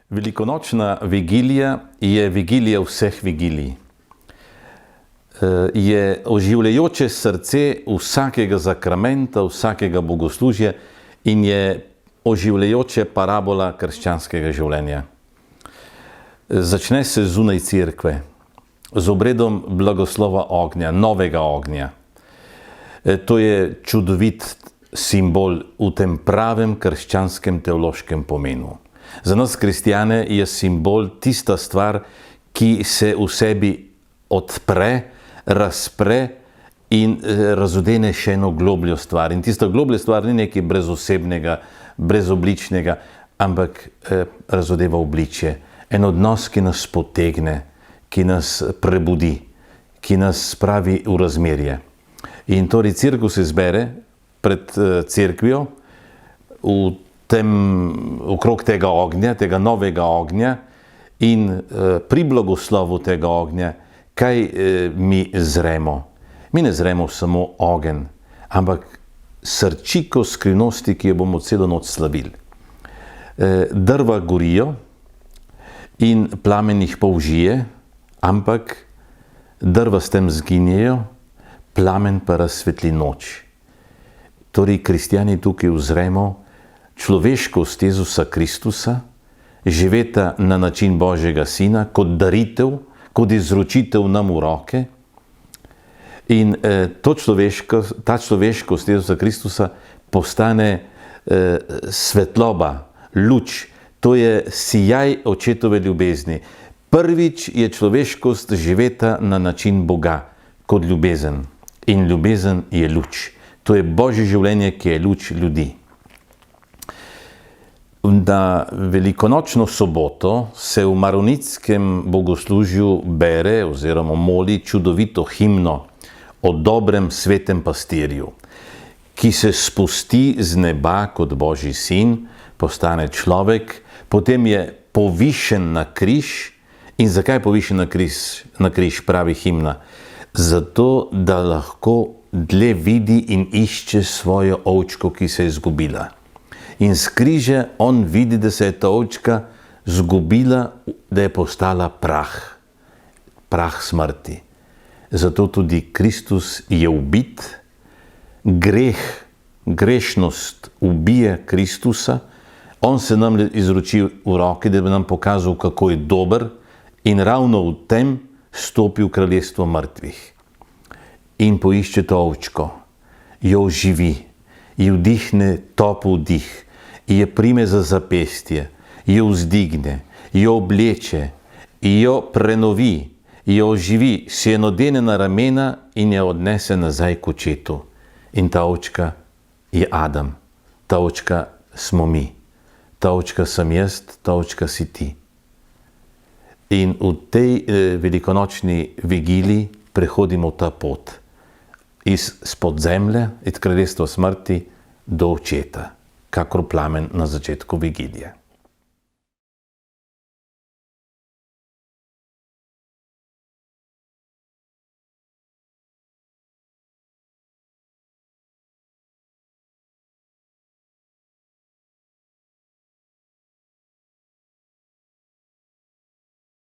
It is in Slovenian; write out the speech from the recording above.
Velikonočna vigilija je vigilija vseh vigilij. Je oživljajoče srce vsakega zakramenta, vsakega bogoslužja in je oživljajoče parabola krščanskega življenja. Začne se zunaj cerkve, z obredom blagoslova ognja, novega ognja. To je čudovit simbol v tem pravem krščanskem teološkem pomenu. Za nas kristjane je simbol tista stvar, ki se v sebi odpre, razpre in razodene še eno globljo stvar. In tista globlja stvar ni nekaj brezosebnega, brezobličnega, ampak razodeva obličje. En odnos, ki nas potegne, ki nas prebudi, ki nas spravi v razmerje. In torej cerkev se zbere pred cerkvijo okrog tega ognja, tega novega ognja in pri blagoslovu tega ognja, kaj mi zremo? Mi ne zremo samo ogenj, ampak srčiko skrivnosti, ki jo bomo celo noč slavili. Drva gorijo in plamen jih použije, ampak drva s tem zginjejo, plamen pa razsvetli noč. Torej, kristjani tukaj uzremo človeškost Jezusa Kristusa, živeta na način Božjega Sina, kot daritev, kot izročitev nam v roke. In ta človeškost Jezusa Kristusa postane svetloba, luč. To je sijaj očetove ljubezni. Prvič je človeškost živeta na način Boga, kot ljubezen. In ljubezen je luč. To je Božje življenje, ki je luč ljudi. Na velikonočno soboto se v maronitskem bogoslužju bere oziroma moli čudovito himno o dobrem svetem pastirju, ki se spusti z neba kot Božji sin, postane človek, potem je povišen na križ. In zakaj je povišen na križ, pravi himna? Zato, da lahko dlje vidi in išče svojo ovčko, ki se je izgubila. In s križa on vidi, da se je ta ovčka izgubila, da je postala prah, prah smrti. Zato tudi Kristus je ubit, grešnost ubije Kristusa, on se nam izroči v roke, da bi nam pokazal, kako je dober in ravno v tem stopi v kraljestvo mrtvih. In poišče to ovčko, jo oživi, ji vdihne topel dih, jo prime za zapestje, jo vzdigne, jo obleče, jo prenovi, jo oživi, si jo nadene na ramena in jo odnese nazaj k očetu. In ta ovčka je Adam, ta ovčka smo mi, ta ovčka sem jaz, ta ovčka si ti. In v tej velikonočni vigiliji prehodimo ta pot izpod zemlje, iz kraljestva smrti do očeta, kakor plamen na začetku vigilije.